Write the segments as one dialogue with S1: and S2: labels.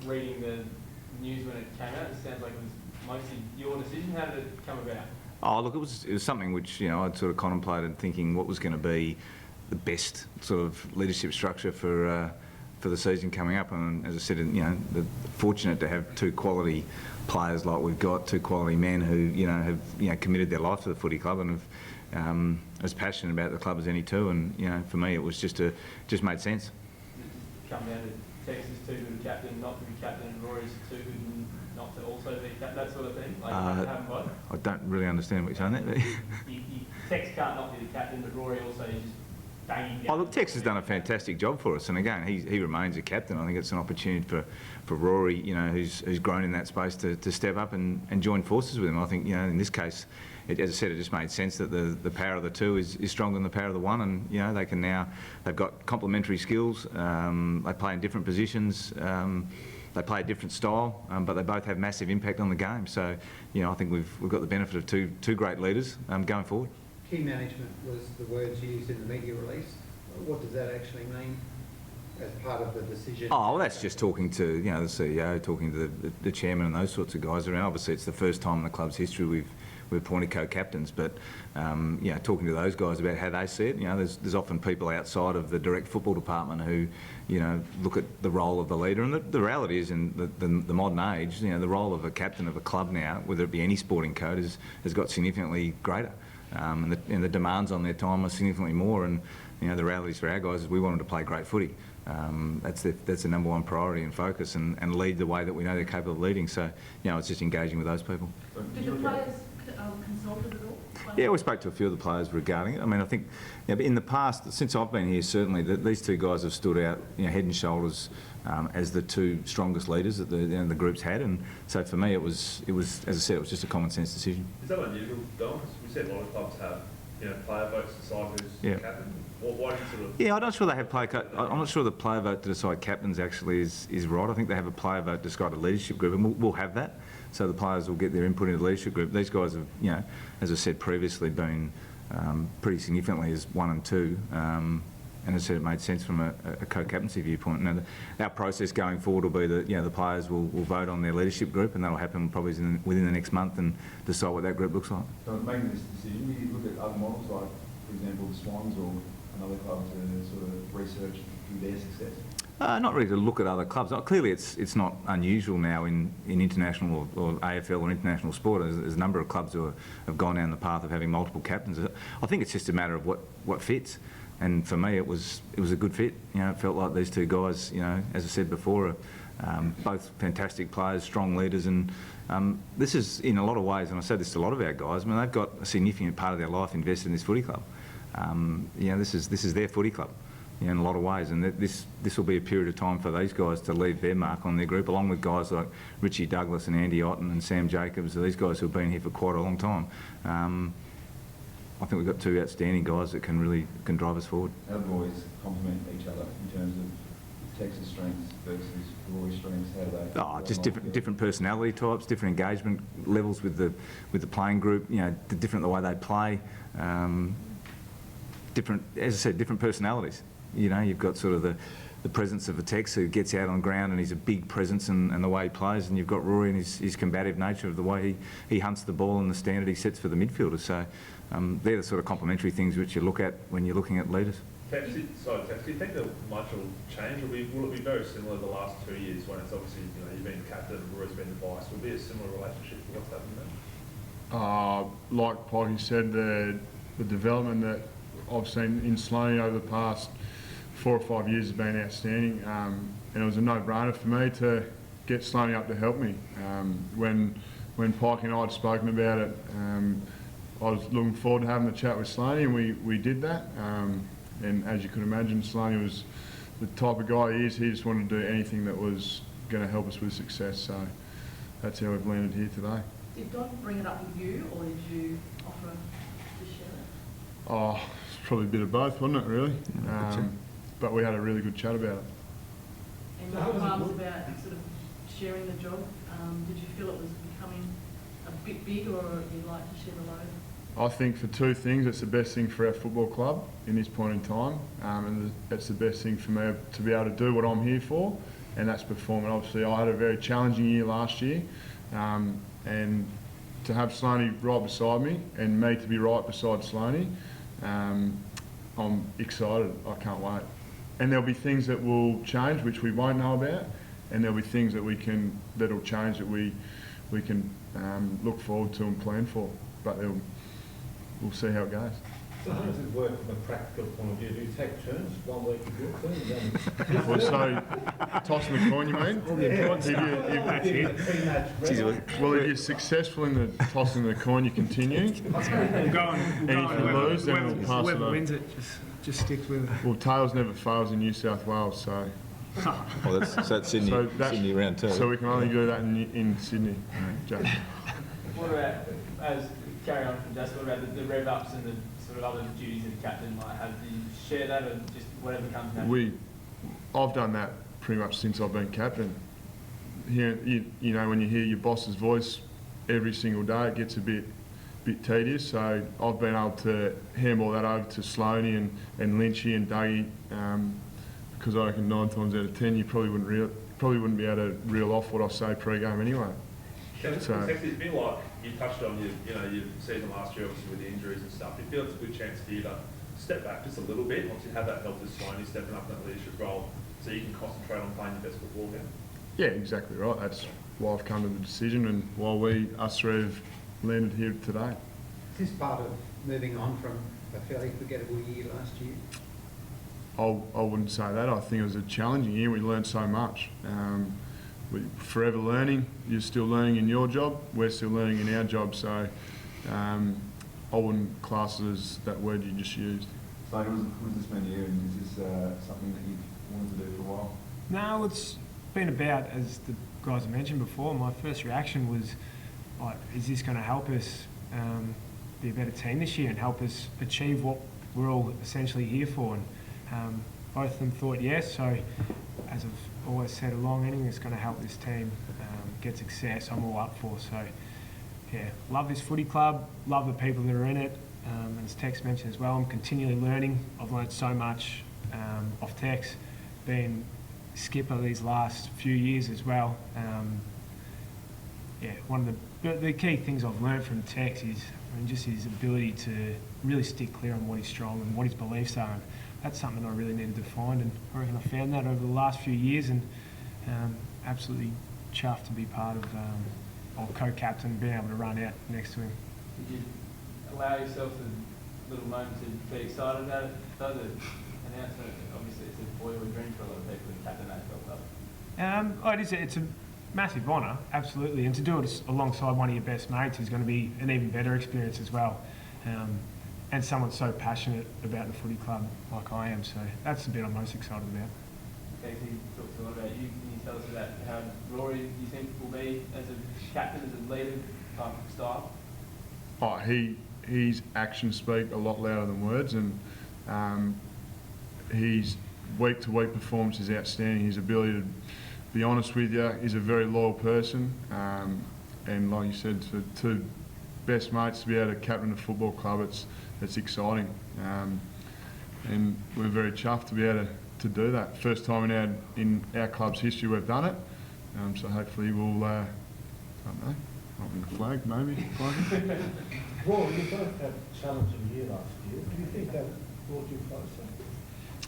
S1: reading the news when it came out, it sounds like it was mostly your decision. How did it come about?
S2: Oh, look, it was something which, I'd sort of contemplated, thinking what was going to be the best sort of leadership structure for the season coming up. And as I said, they're fortunate to have two quality players like we've got, two quality men who have committed their life to the footy club and have as passionate about the club as any two. And for me, it was just made sense.
S1: Come down to Texas too good captain, not to be captain, and Rory's too good not to also be captain, that sort of thing. Like
S2: I don't really understand what you're saying there.
S1: Tex can't not be the captain, but Rory also is just banging down.
S2: Oh, look, Tex has done a fantastic job for us, and again, he remains a captain. I think it's an opportunity for Rory, who's grown in that space, to step up and join forces with him. I think, in this case, as I said, it just made sense that the power of the two is stronger than the power of the one, and they can now, they've got complementary skills. They play in different positions. They play a different style, but they both have massive impact on the game. So, I think we've got the benefit of two great leaders going forward.
S3: Key management was the words used in the media release. What does that actually mean as part of the decision?
S2: Oh, well, that's just talking to the CEO, talking to the chairman and those sorts of guys around. Obviously, it's the first time in the club's history we've appointed co-captains, but talking to those guys about how they see it. There's often people outside of the direct football department who look at the role of the leader, and the reality is, in the modern age, the role of a captain of a club now, whether it be any sporting code, has got significantly greater. And the demands on their time are significantly more, and the realities for our guys is we want them to play great footy. That's the number one priority and focus, and lead the way that we know they're capable of leading. So it's just engaging with those people.
S4: Did the players consulted at all?
S2: Yeah, we spoke to a few of the players regarding it. I mean, I think in the past, since I've been here, certainly these two guys have stood out head and shoulders as the two strongest leaders that the group's had, and so for me it was as I said, it was just a common sense decision.
S5: Is that unusual, Don? Because we said a lot of clubs have player votes to decide who's captain. Why do you sort of?
S2: Yeah, I'm not sure they have I'm not sure the player vote to decide captains actually is right. I think they have a player vote to decide a leadership group, and we'll have that. So the players will get their input into the leadership group. These guys have, as I said previously, been pretty significantly as 1 and 2. And as I said, it made sense from a co-captaincy viewpoint. Now, our process going forward will be that the players will vote on their leadership group, and that'll happen probably within the next month, and decide what that group looks like.
S6: So making this decision, do you look at other models like, for example, the Swans or another club to sort of research their success?
S2: Not really to look at other clubs. Clearly, it's not unusual now in international or AFL or international sport. There's a number of clubs who have gone down the path of having multiple captains. I think it's just a matter of what fits. And for me, it was a good fit. It felt like these two guys, as I said before, are both fantastic players, strong leaders, and this is, in a lot of ways, and I said this to a lot of our guys, I mean, they've got a significant part of their life invested in this footy club. This is their footy club. In a lot of ways, and this will be a period of time for these guys to leave their mark on their group, along with guys like Richie Douglas and Andy Otten and Sam Jacobs. These guys who have been here for quite a long time. I think we've got two outstanding guys that can drive us forward.
S6: How do boys complement each other in terms of Texas strengths versus Rory strengths? How do they?
S2: Just different personality types, different engagement levels with the playing group. The way they play. Different, as I said, different personalities. You've got sort of the presence of a Tex who gets out on ground and he's a big presence and the way he plays, and you've got Rory and his combative nature of the way he hunts the ball and the standard he sets for the midfielders. So they're the sort of complementary things which you look at when you're looking at leaders.
S5: Tex, do you think that much will change, or will it be very similar to the last 2 years when it's obviously you've been the captain, Rory's been the vice? Will it be a similar relationship to what's happening there?
S7: Like Pyke said, the development that I've seen in Sloane over the past 4 or 5 years has been outstanding, and it was a no-brainer for me to get Sloane up to help me. When Pyke and I had spoken about it, I was looking forward to having the chat with Sloane, and we did that. And as you could imagine, Sloane was the type of guy he is. He just wanted to do anything that was going to help us with success. So that's how we've landed here today.
S4: Did Don bring it up with you, or did you offer to share it?
S7: Oh, it's probably a bit of both, wasn't it, really? But we had a really good chat about it.
S4: And your remarks about sort of sharing the job, did you feel it was becoming a bit big, or you'd like to share the load?
S7: I think for two things, it's the best thing for our football club in this point in time, and it's the best thing for me to be able to do what I'm here for, that's performing. Obviously, I had a very challenging year last year, and to have Sloane right beside me and me to be right beside Sloane, I'm excited. I can't wait. And there'll be things that will change which we won't know about, and there'll be things that'll change that we can look forward to and plan for. But we'll see how it goes.
S8: So how does it work from a practical point of view? Do you take turns? 1 week of your turn, and then
S7: Well, so tossing the coin, you mean? Well, if you're successful in the tossing the coin, you continue. And if you lose, then we'll pass it
S9: whoever
S7: on.
S9: wins it, just sticks with it.
S7: Well, tails never fails in New South Wales, so
S2: Well, that's Sydney,
S7: So that-
S2: Sydney round two.
S7: we can only do that in Sydney. Jack.
S1: What about, as carry on from Jess, what about the rev ups and the sort of other duties that the captain might have? Do you share that, or just whatever comes naturally?
S7: I've done that pretty much since I've been captain. Here, you know, when you hear your boss's voice every single day, it gets a bit tedious. So I've been able to handball that over to Sloane and Lynchy and Dougie, because I reckon 9 times out of 10 you probably wouldn't be able to reel off what I say pre-game anyway.
S5: So, it's been like you touched on your season last year, obviously with the injuries and stuff. You feel it's a good chance for you to step back just a little bit, obviously have that help with Sloane stepping up in that leadership role, so you can concentrate on playing your best football again.
S7: Yeah, exactly right. That's why I've come to the decision, and why us three have landed here today.
S3: Is this part of moving on from a fairly forgettable year last year?
S7: I wouldn't say that. I think it was a challenging year. We learned so much. We're forever learning. You're still learning in your job. We're still learning in our job. So I wouldn't class it as that word you just used.
S6: So was this been a year, and is this something that you've wanted to do for a while?
S9: No, it's been about, as the guys mentioned before, my first reaction was, like, is this going to help us be a better team this year and help us achieve what we're all essentially here for? And both of them thought yes. So, as I've always said, along anything that's going to help this team get success, I'm all up for. So, yeah, love this footy club, love the people that are in it. And as Tex mentioned as well, I'm continually learning. I've learned so much off Tex, being skipper these last few years as well. Yeah, one of the key things I've learned from Tex is just his ability to really stick clear on what he's strong and what his beliefs are. And that's something I really needed to find, and I reckon I found that over the last few years, and absolutely chuffed to be part of or co-captain, being able to run out next to him.
S1: Did you allow yourself a little moment to be excited about it? Though the announcement, obviously, it's a boyhood dream for a lot of people to captain AFL club.
S9: It's a massive honour, absolutely, and to do it alongside one of your best mates is going to be an even better experience as well. And someone so passionate about the footy club like I am, so that's the bit I'm most excited about.
S1: Casey, talked a lot about you. Can you tell us about how Rory you think will be as a captain, as a leader type of style?
S7: Oh, his actions speak a lot louder than words, and his week-to-week performance is outstanding. His ability to be honest with you, he's a very loyal person, and like you said, for two best mates to be able to captain a football club, it's exciting, and we're very chuffed to be able to do that. First time in our club's history we've done it, so hopefully we'll, I don't know, open the flag maybe.
S8: Rory, you both had a challenging year last year. Do you think that brought you closer?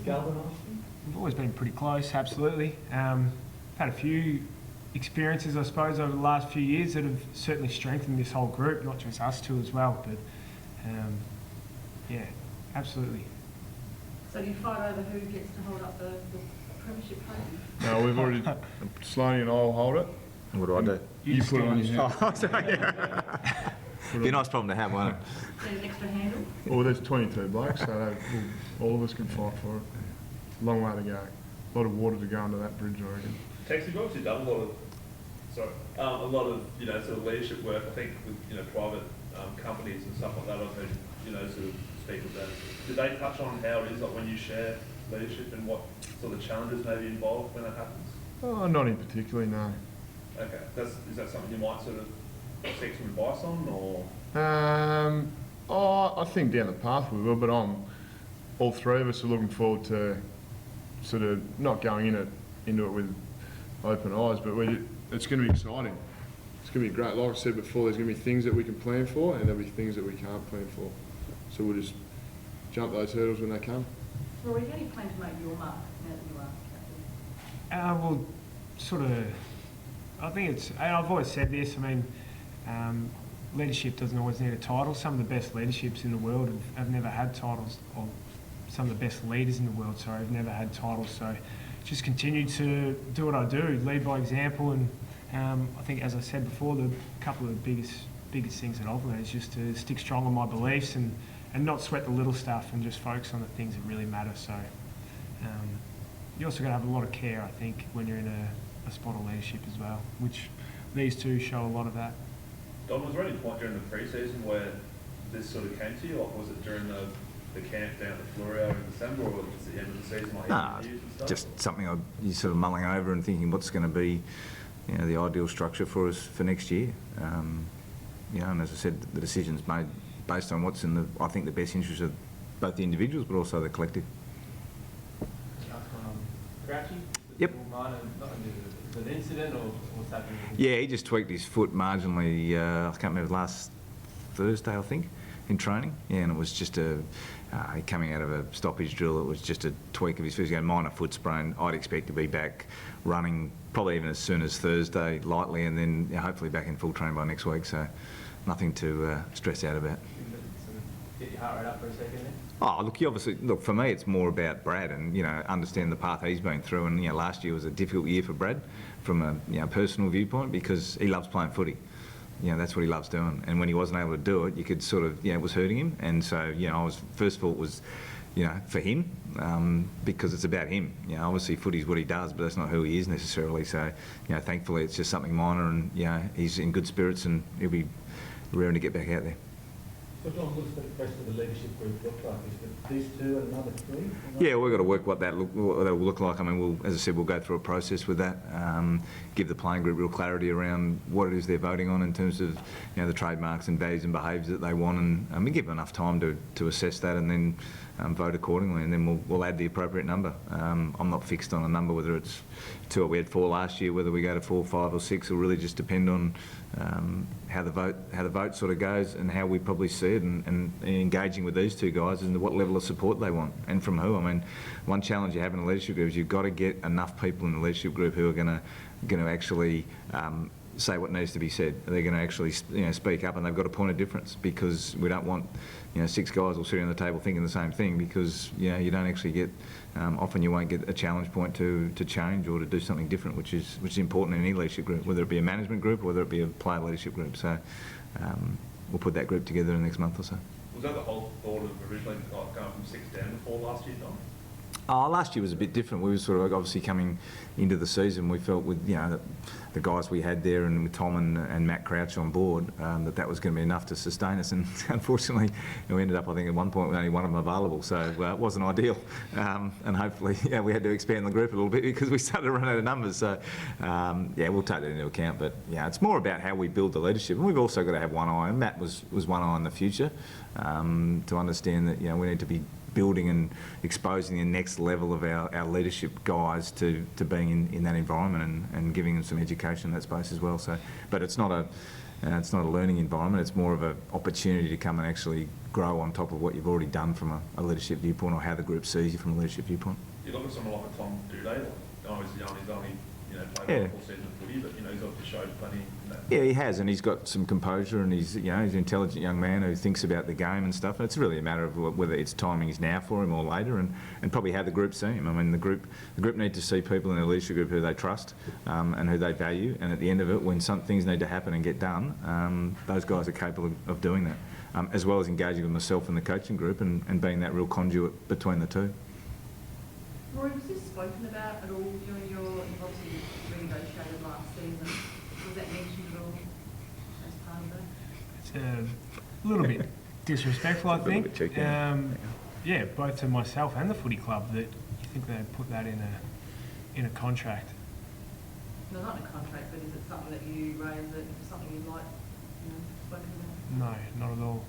S8: Galvanised you?
S9: We've always been pretty close, absolutely. Had a few experiences, I suppose, over the last few years that have certainly strengthened this whole group, not just us two as well, but yeah, absolutely.
S4: So do you fight over who gets to hold up the premiership plate?
S7: No, we've already, Sloane and I will hold it.
S2: What do I do?
S7: You put it on your hand.
S2: Oh, sorry, yeah. Be a nice problem to have, won't it?
S4: Need an extra handle?
S7: Well, there's 22 blokes, so all of us can fight for it. Long way to go. A lot of water to go under that bridge, I reckon.
S5: Tex, you've obviously done a lot of sort of leadership work. I think with private companies and stuff like that. I've heard sort of speak of that. Did they touch on how it is like when you share leadership and what sort of challenges may be involved when that happens?
S7: Oh, not in particular, no.
S5: Okay, is that something you might sort of seek some advice on, or?
S7: I think down the path we will, but all three of us are looking forward to sort of not going into it with open eyes, but it's going to be exciting. It's going to be great. Like I said before, there's going to be things that we can plan for and there'll be things that we can't plan for. So we'll just jump those hurdles when they come.
S4: Rory, how do you plan to make your mark now that you are captain?
S9: Well, sort of, I think it's, and I've always said this, I mean, leadership doesn't always need a title. Some of the best leaderships in the world have never had titles, or some of the best leaders in the world, sorry, have never had titles. So just continue to do what I do, lead by example, and I think, as I said before, the couple of the biggest things that I've learned is just to stick strong on my beliefs and not sweat the little stuff and just focus on the things that really matter. So you also got to have a lot of care, I think, when you're in a spot of leadership as well, which these two show a lot of that.
S5: Don, was there any point during the pre-season where this sort of came to you? Like, was it during the camp down at the Florio in December, or was it at the end of the season, like interviews and stuff?
S2: Just something you're sort of mulling over and thinking what's going to be, the ideal structure for us for next year. And as I said, the decision's made based on what's in I think the best interest of both the individuals, but also the collective.
S1: Grouchy?
S2: Yep.
S1: Is it an incident or what's happening?
S2: Yeah, he just tweaked his foot marginally, I can't remember, last Thursday, I think, in training. Yeah, and it was just coming out of a stoppage drill, it was just a tweak of his foot. Minor foot sprain. I'd expect to be back running probably even as soon as Thursday, lightly, and then hopefully back in full training by next week. So nothing to stress out about.
S1: Get your heart rate up for a second then?
S2: Oh, look, for me, it's more about Brad and, understand the path he's been through. And, last year was a difficult year for Brad from a, personal viewpoint, because he loves playing footy. That's what he loves doing. And when he wasn't able to do it, you could sort of, it was hurting him. And so, first of all, it was, for him, because it's about him. Obviously footy's what he does, but that's not who he is necessarily. So, thankfully it's just something minor, and, he's in good spirits and he'll be raring to get back out there.
S8: So John, what's the rest of the leadership group look like? Is it these two and another three?
S2: Yeah, we've got to work what that will look like. I mean, as I said, we'll go through a process with that, give the playing group real clarity around what it is they're voting on in terms of, the trademarks and values and behaviours that they want, and we give them enough time to assess that and then vote accordingly, and then we'll add the appropriate number. I'm not fixed on a number, whether it's 2 or we had 4 last year, whether we go to 4, 5 or 6 will really just depend on how the vote sort of goes and how we probably see it, and engaging with these two guys and what level of support they want and from who. I mean, one challenge you have in a leadership group is you've got to get enough people in the leadership group who are going to actually say what needs to be said. They're going to actually speak up, and they've got a point of difference, because we don't want 6 guys all sitting on the table thinking the same thing, because you don't actually get often you won't get a challenge point to change or to do something different, which is important in any leadership group, whether it be a management group or whether it be a player leadership group. So we'll put that group together in the next month or so.
S5: Was that the whole thought of originally going from 6 down to 4 last year, Don?
S2: Last year was a bit different. We were sort of obviously coming into the season, we felt with the guys we had there and with Tom and Matt Crouch on board, that was going to be enough to sustain us, and unfortunately we ended up, I think at one point with only one of them available, so it wasn't ideal, and hopefully we had to expand the group a little bit because we started to run out of numbers. So we'll take that into account, but it's more about how we build the leadership, and we've also got to have one eye, and Matt was one eye on the future, to understand that we need to be building and exposing the next level of our leadership guys to being in that environment, and giving them some education in that space as well. So, but it's not a learning environment. It's more of an opportunity to come and actually grow on top of what you've already done from a leadership viewpoint, or how the group sees you from a leadership viewpoint.
S5: You look at someone like a Tom Duday, obviously he's only played a full season of footy, but he's obviously showed plenty in that. Yeah,
S2: he has, and he's got some composure, and he's he's an intelligent young man who thinks about the game and stuff. And it's really a matter of whether it's timing is now for him or later, and probably how the group see him. I mean, the group need to see people in the leadership group who they trust, and who they value. And at the end of it, when some things need to happen and get done, those guys are capable of doing that, as well as engaging with myself and the coaching group, and being that real conduit between the two.
S4: Rory, was this spoken about at all during you've obviously renegotiated last season? Was that mentioned at all as part of it?
S9: It's a little bit disrespectful, I think. Both to myself and the footy club, that you think they'd put that in a contract.
S4: No, not in a contract, but is it something that you raised, that something you'd like spoken about?
S9: No, not at all.